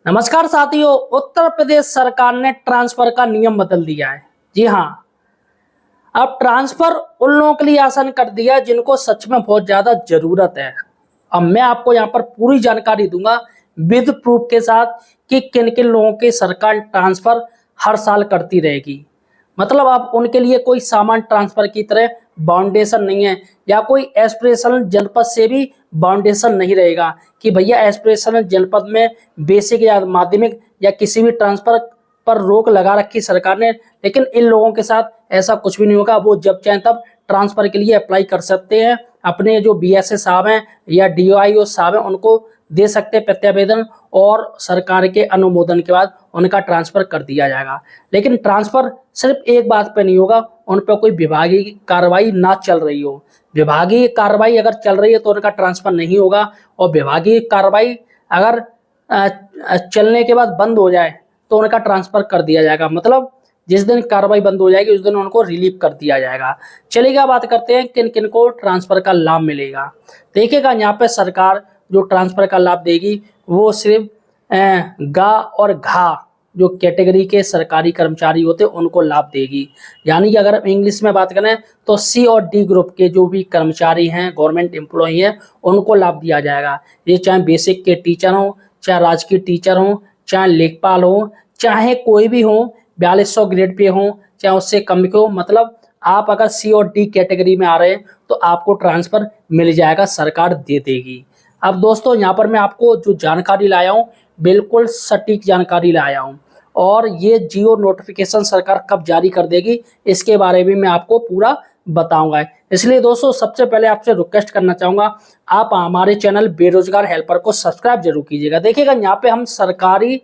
नमस्कार साथियों, उत्तर प्रदेश सरकार ने ट्रांसफर का नियम बदल दिया है। जी हाँ, अब ट्रांसफर उन लोगों के लिए आसान कर दिया है जिनको सच में बहुत ज्यादा जरूरत है। अब मैं आपको यहाँ पर पूरी जानकारी दूंगा विद प्रूफ के साथ कि किन किन लोगों के सरकार ट्रांसफर हर साल करती रहेगी। मतलब अब उनके लिए कोई सामान ट्रांसफर की तरह बाउंडेशन नहीं है या कोई एस्पिरेशनल जनपद से भी बाउंडेशन नहीं रहेगा कि भैया एस्पिरेशनल जनपद में बेसिक या माध्यमिक या किसी भी ट्रांसफर पर रोक लगा रखी सरकार ने। लेकिन इन लोगों के साथ ऐसा कुछ भी नहीं होगा। वो जब चाहें तब ट्रांसफर के लिए अप्लाई कर सकते हैं। अपने जो बीएसए साहब हैं या डीओआईओ साहब हैं उनको दे सकते हैं प्रत्यावेदन और सरकार के अनुमोदन के बाद उनका ट्रांसफर कर दिया जाएगा। लेकिन ट्रांसफर सिर्फ एक बात पे नहीं होगा, उन पर कोई विभागीय कार्रवाई ना चल रही हो। विभागीय कार्रवाई अगर चल रही है तो उनका ट्रांसफर नहीं होगा, और विभागीय कार्रवाई अगर चलने के बाद बंद हो जाए तो उनका ट्रांसफर कर दिया जाएगा। मतलब जिस दिन कार्रवाई बंद हो जाएगी उस दिन उनको रिलीव कर दिया जाएगा। चलिएगा बात करते हैं किन किन को ट्रांसफर का लाभ मिलेगा। देखिएगा यहाँ पे सरकार जो ट्रांसफर का लाभ देगी वो सिर्फ गा और घा जो कैटेगरी के सरकारी कर्मचारी होते हैं उनको लाभ देगी। यानी कि अगर हम इंग्लिश में बात करें तो सी और डी ग्रुप के जो भी कर्मचारी हैं, गवर्नमेंट एम्प्लॉई हैं, उनको लाभ दिया जाएगा। ये चाहे बेसिक के टीचर हों, चाहे राजकीय टीचर हों, चाहे लेखपाल हो, चाहे कोई भी हो, 4200 ग्रेड पे हो, चाहे उससे कम के हो। मतलब आप अगर सी और डी कैटेगरी में आ रहे हैं तो आपको ट्रांसफर मिल जाएगा, सरकार दे देगी। अब दोस्तों यहाँ पर मैं आपको जो जानकारी लाया हूँ बिल्कुल सटीक जानकारी लाया हूँ, और ये जियो नोटिफिकेशन सरकार कब जारी कर देगी इसके बारे में मैं आपको पूरा बताऊंगा। इसलिए दोस्तों सबसे पहले आपसे रिक्वेस्ट करना चाहूंगा, आप हमारे चैनल बेरोजगार हेल्पर को सब्सक्राइब जरूर कीजिएगा। देखिएगा यहाँ पे हम सरकारी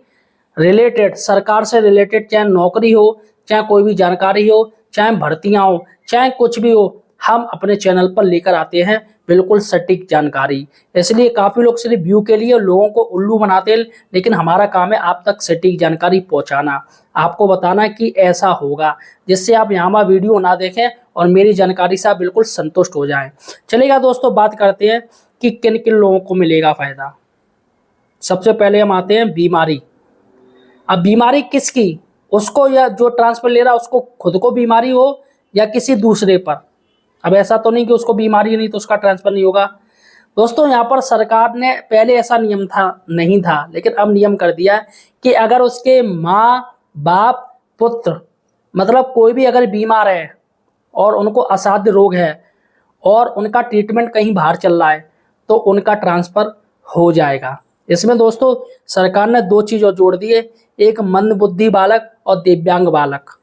रिलेटेड, सरकार से रिलेटेड चाहे नौकरी हो, चाहे कोई भी जानकारी हो, चाहे भर्तियां हो, चाहे कुछ भी हो, हम अपने चैनल पर लेकर आते हैं बिल्कुल सटीक जानकारी। इसलिए काफी लोग सिर्फ व्यू के लिए लोगों को उल्लू बनाते हैं, लेकिन हमारा काम है आप तक सटीक जानकारी पहुंचाना, आपको बताना कि ऐसा होगा, जिससे आप यहाँ वीडियो ना देखें और मेरी जानकारी से आप बिल्कुल संतुष्ट हो जाएं। चलिएगा दोस्तों बात करते हैं कि किन किन लोगों को मिलेगा फायदा। सबसे पहले हम आते हैं बीमारी। अब बीमारी किसकी, उसको या जो ट्रांसफर ले रहा है उसको खुद को बीमारी हो या किसी दूसरे पर। अब ऐसा तो नहीं कि उसको बीमारी नहीं तो उसका ट्रांसफर नहीं होगा। दोस्तों यहाँ पर सरकार ने पहले ऐसा नियम था नहीं था, लेकिन अब नियम कर दिया है कि अगर उसके माँ बाप पुत्र मतलब कोई भी अगर बीमार है और उनको असाध्य रोग है और उनका ट्रीटमेंट कहीं बाहर चल रहा है तो उनका ट्रांसफर हो जाएगा। इसमें दोस्तों सरकार ने दो चीज और जोड़ दी है, एक मंदबुद्धि बालक और दिव्यांग बालक।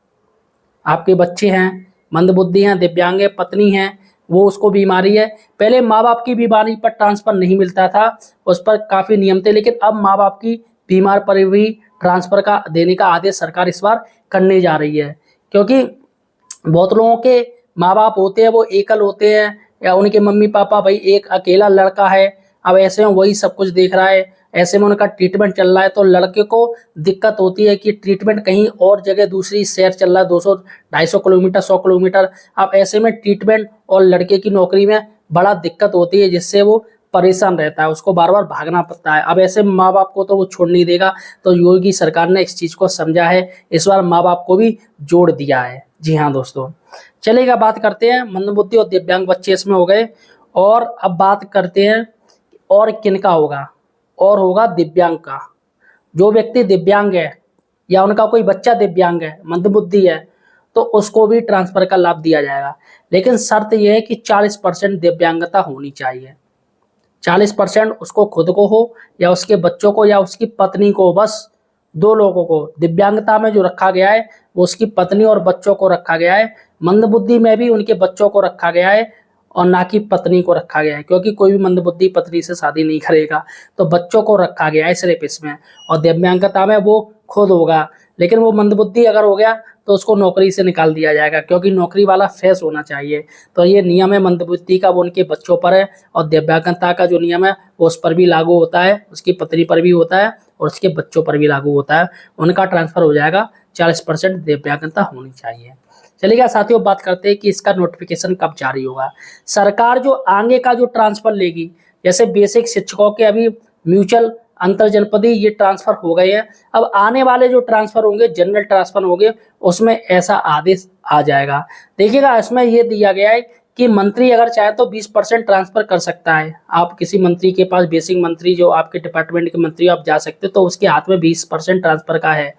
आपके बच्चे हैं, मंदबुद्धि हैं, दिव्यांग है, पत्नी है, वो उसको बीमारी है। पहले माँ बाप की बीमारी पर ट्रांसफर नहीं मिलता था, उस पर काफी नियम थे, लेकिन अब माँ बाप की बीमार पर भी ट्रांसफर का देने का आदेश सरकार इस बार करने जा रही है। क्योंकि बहुत लोगों के माँ बाप होते हैं वो एकल होते हैं, या उनके मम्मी पापा भाई एक अकेला लड़का है, अब ऐसे में वही सब कुछ देख रहा है, ऐसे में उनका ट्रीटमेंट चल रहा है, तो लड़के को दिक्कत होती है कि ट्रीटमेंट कहीं और जगह दूसरी शहर चल रहा है 200-250 किलोमीटर 100 किलोमीटर। अब ऐसे में ट्रीटमेंट और लड़के की नौकरी में बड़ा दिक्कत होती है, जिससे वो परेशान रहता है, उसको बार बार भागना पड़ता है। अब ऐसे माँ बाप को तो वो छोड़ नहीं देगा, तो योगी सरकार ने इस चीज़ को समझा है, इस बार माँ बाप को भी जोड़ दिया है। जी हाँ दोस्तों, चलिएगा बात करते हैं मंदबुद्धि और दिव्यांग बच्चे इसमें हो गए, और अब बात करते हैं और किनका होगा, और होगा दिव्यांग का। जो व्यक्ति दिव्यांग है या उनका कोई बच्चा दिव्यांग है, मंदबुद्धि है, तो उसको भी ट्रांसफर का लाभ दिया जाएगा। लेकिन शर्त यह है कि 40% दिव्यांगता होनी चाहिए। 40% उसको खुद को हो या उसके बच्चों को या उसकी पत्नी को, बस दो लोगों को। दिव्यांगता में जो रखा गया है वो उसकी पत्नी और बच्चों को रखा गया है, मंदबुद्धि में भी उनके बच्चों को रखा गया है और ना कि पत्नी को रखा गया है, क्योंकि कोई भी मंदबुद्धि पत्नी से शादी नहीं करेगा, तो बच्चों को रखा गया है सिर्फ इसमें। और दिव्यांगता में वो खुद होगा, लेकिन वो मंदबुद्धि अगर हो गया तो उसको नौकरी से निकाल दिया जाएगा, क्योंकि नौकरी वाला फेस होना चाहिए। तो ये नियम है मंदबुद्धि का, वो उनके बच्चों पर है, और दिव्यांगता का जो नियम है वो उस पर भी लागू होता है, उसकी पत्नी पर भी होता है और उसके बच्चों पर भी लागू होता है। उनका ट्रांसफर हो जाएगा, 40% दिव्यांगता होनी चाहिए। चलिएगा साथियों बात करते हैं कि इसका नोटिफिकेशन कब जारी होगा। सरकार जो आगे का जो ट्रांसफर लेगी, जैसे बेसिक शिक्षकों के अभी म्यूचुअल अंतर जनपदीय ये ट्रांसफर हो गए हैं। अब आने वाले जो ट्रांसफर होंगे, जनरल ट्रांसफर होंगे, उसमें ऐसा आदेश आ जाएगा। देखिएगा, इसमें ये दिया गया है कि मंत्री अगर चाहे तो 20% ट्रांसफर कर सकता है। आप किसी मंत्री के पास, बेसिक मंत्री जो आपके डिपार्टमेंट के मंत्री, आप जा सकते हो, तो उसके हाथ में 20% ट्रांसफर का है।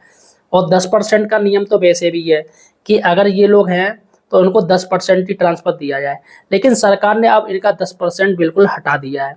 और 10% का नियम तो वैसे भी है कि अगर ये लोग हैं तो उनको 10% ही ट्रांसफर दिया जाए। लेकिन सरकार ने अब इनका 10% बिल्कुल हटा दिया है।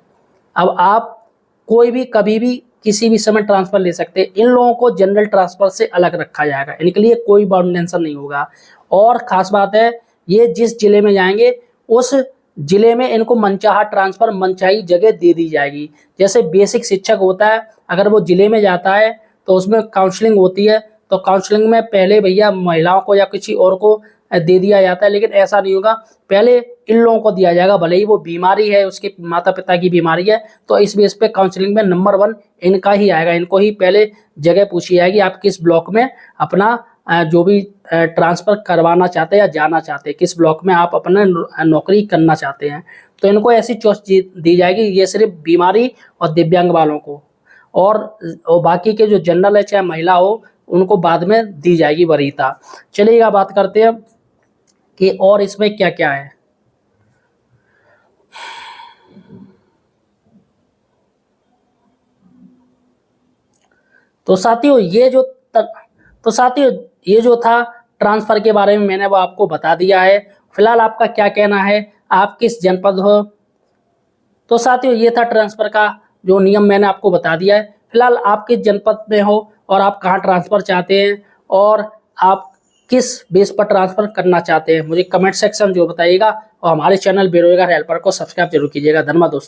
अब आप कोई भी कभी भी किसी भी समय ट्रांसफर ले सकते हैं। इन लोगों को जनरल ट्रांसफर से अलग रखा जाएगा, इनके लिए कोई बाउंडेशन नहीं होगा। और खास बात है, ये जिस जिले में जाएंगे उस जिले में इनको मनचाहा ट्रांसफर, मनचाही जगह दे दी जाएगी। जैसे बेसिक शिक्षक होता है, अगर वो जिले में जाता है तो उसमें काउंसलिंग होती है, तो काउंसलिंग में पहले भैया महिलाओं को या किसी और को दे दिया जाता है, लेकिन ऐसा नहीं होगा, पहले इन लोगों को दिया जाएगा। भले ही वो बीमारी है, उसके माता पिता की बीमारी है, तो इस बेस पे काउंसलिंग में नंबर 1 इनका ही आएगा। इनको ही पहले जगह पूछी जाएगी, आप किस ब्लॉक में अपना जो भी ट्रांसफर करवाना चाहते हैं या जाना चाहते हैं, किस ब्लॉक में आप अपना नौकरी करना चाहते हैं, तो इनको ऐसी चॉइस दी जाएगी। ये सिर्फ बीमारी और दिव्यांग वालों को, और बाकी के जो जनरल है, चाहे महिला हो, उनको बाद में दी जाएगी वरीयता। चलिएगा बात करते हैं कि और इसमें क्या क्या है। तो साथियों ये जो था ट्रांसफर के बारे में, मैंने वो आपको बता दिया है। फिलहाल आपका क्या कहना है, आप किस जनपद हो? तो साथियों ये था ट्रांसफर का जो नियम, मैंने आपको बता दिया है। फिलहाल आप किस जनपद में हो और आप कहाँ ट्रांसफर चाहते हैं, और आप किस बेस पर ट्रांसफर करना चाहते हैं, मुझे कमेंट सेक्शन जो बताइएगा। और हमारे चैनल बेरोजगार हेल्पर को सब्सक्राइब जरूर कीजिएगा। धन्यवाद दोस्तों।